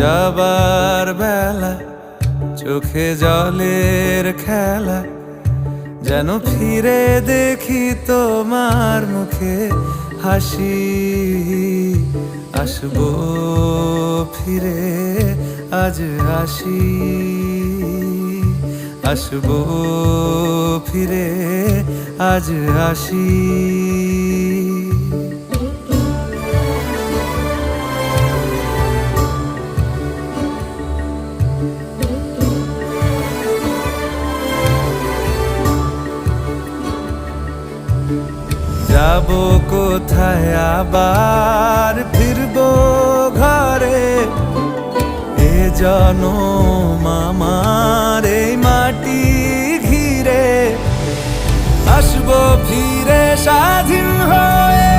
যাবার বেলা চোখে জলের খেলা, যেন ফিরে দেখি তোমার মুখে হাসি। আসবো ফিরে আজ আসি, আসবো ফিরে আজ আসি। যাবো কোথায় আবার ফিরবো ঘরে, এ জনম আমার এই মাটি ঘিরে। আসবো ফিরে স্বাধীন হয়ে